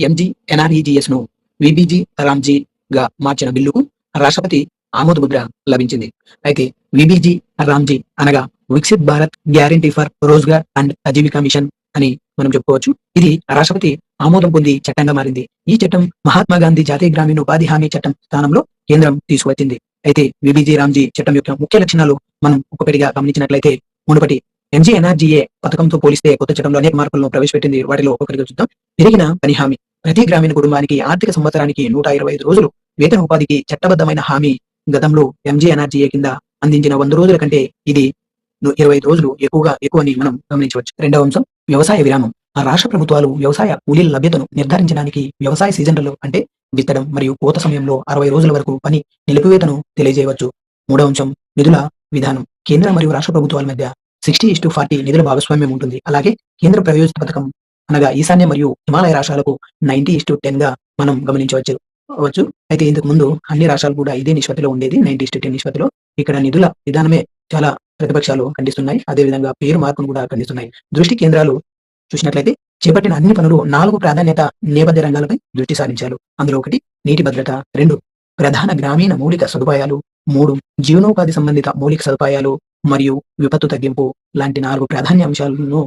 MGNREGS ను VBG రామ్జీగా మార్చిన బిల్లుకు రాష్ట్రపతి ఆమోదముద్ర లభించింది. అయితే విబిజి రామ్జీ అనగా Viksit Bharat guarantee for Rozgar and Ajeevika mission అని మనం చెప్పుకోవచ్చు. ఇది రాష్ట్రపతి ఆమోదం పొంది చట్టంగా మారింది. ఈ చట్టం మహాత్మా గాంధీ జాతీయ గ్రామీణ ఉపాధి హామీ చట్టం స్థానంలో కేంద్రం తీసుకువచ్చింది. అయితే విబిజి రామ్జీ చట్టం యొక్క ముఖ్య లక్షణాలు మనం ఒక్కొక్కటిగా గమనించినట్లయితే, మునుపటి ఎంజీఎన్ఆర్జీఏ పథకంతో పోలిస్తే కొత్త చట్టంలో అనేక మార్పులను ప్రవేశపెట్టింది. వాటిలో ఒక్కొక్కటిగా చూద్దాం. పెరిగిన పని హామీ. ప్రతి గ్రామీణ కుటుంబానికి ఆర్థిక సంవత్సరానికి 125 రోజులు వేతన ఉపాధికి చట్టబద్ధమైన హామీ. గతంలో ఎంజీఎన్ఆర్జీఏ కింద అందించిన 100 రోజుల కంటే ఇది 25 రోజులు ఎక్కువని మనం గమనించవచ్చు. రెండవ అంశం వ్యవసాయ విరామం. ఆ రాష్ట్ర ప్రభుత్వాలు వ్యవసాయ కూలీల లభ్యతను నిర్ధారించడానికి వ్యవసాయ సీజన్లలో అంటే విత్తడం మరియు కోత సమయంలో 60 రోజుల వరకు పని నిలిపివేతను తెలియజేయవచ్చు. మూడవ అంశం నిధుల విధానం. కేంద్ర మరియు రాష్ట్ర ప్రభుత్వాల మధ్య 60:40 నిధుల భాగస్వామ్యం ఉంటుంది. అలాగే కేంద్ర ప్రాయోజిత పథకం అనగా ఈశాన్య మరియు హిమాలయ రాష్ట్రాలకు 90:10గా మనం గమనించవచ్చు. అయితే ఇంతకు ముందు అన్ని రాష్ట్రాలు కూడా ఇదే నిష్పత్తిలో ఉండేది, 90:10 నిష్పత్తిలో. ఇక్కడ నిధుల విధానమే చాలా ప్రతిపక్షాలు ఖండిస్తున్నాయి. అదేవిధంగా పేరు మార్పును కూడా ఖండిస్తున్నాయి. దృష్టి కేంద్రాలు చూసినట్లయితే చేపట్టిన అన్ని పనులు 4 ప్రాధాన్యత నేపథ్య రంగాలపై దృష్టి సారించారు. అందులో 1 నీటి భద్రత, 2 ప్రధాన గ్రామీణ మౌలిక సదుపాయాలు, 3 జీవనోపాధి సంబంధిత మౌలిక సదుపాయాలు మరియు విపత్తు తగ్గింపు లాంటి 4 ప్రాధాన్య అంశాలను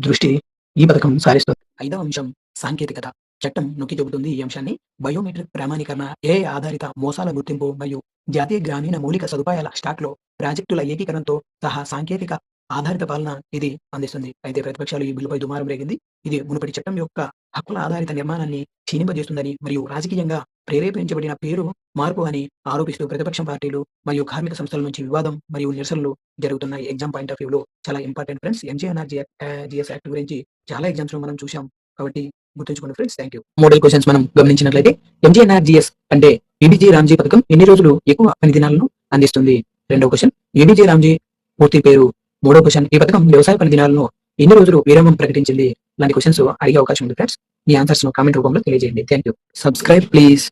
దృష్టి ఈ పథకం సారిస్తుంది. 5వ అంశం సాంకేతికత. చట్టం నొక్కి చెబుతుంది ఈ అంశాన్ని. బయోమెట్రిక్ ప్రామాణీకరణ, ఏఐ ఆధారిత మోసాల గుర్తింపు మరియు జాతీయ గ్రామీణ మౌలిక సదుపాయాల స్టాక్లో ప్రాజెక్టుల ఏకీకరణతో సహా సాంకేతిక ఆధారిత పాలన ఇది అందిస్తుంది. అయితే ప్రతిపక్షాలు ఈ బిల్లుపై దుమారం రేగింది. ఇది మునుపటి చట్టం యొక్క హక్కుల ఆధారిత నిర్మాణాన్ని క్షీణింపజేస్తుందని మరియు రాజకీయంగా ప్రేరేపించబడిన పేరు మార్పు అని ఆరోపిస్తూ ప్రతిపక్ష పార్టీలు మరియు కార్మిక సంస్థల నుంచి వివాదం మరియు నిరసనలు జరుగుతున్నాయి. ఎగ్జామ్ పాయింట్ ఆఫ్ వ్యూలో చాలా ఇంపార్టెంట్ ఫ్రెండ్స్. ఎంజీఎన్ఆర్జీఎస్ యాక్ట్ గురించి చాలా ఎగ్జామ్స్ లో మనం చూసాం కాబట్టి గుర్తుంచుకోండి friends. Thank you. Model questions మనం గమనించినట్లయితే, ఎంజీఎన్ఆర్జీఎస్ అంటే విబిజి రామ్జీ పథకం ఎన్ని రోజులు ఎక్కువ పని దినాలను అందిస్తుంది? రెండవ క్వశ్చన్ విబిజి రామ్జీ పూర్తి పేరు. మూడో క్వశ్చన్ ఈ పథకం వ్యవసాయ పని దినాలను ఎన్ని రోజులు విరామం ప్రకటించింది? లాంటి క్వశ్చన్స్ అడిగే అవకాశం ఉంది ఫ్రెండ్స్. మీ ఆన్సర్స్ కామెంట్ రూపంలో తెలియజేయండి. Thank you. Subscribe please.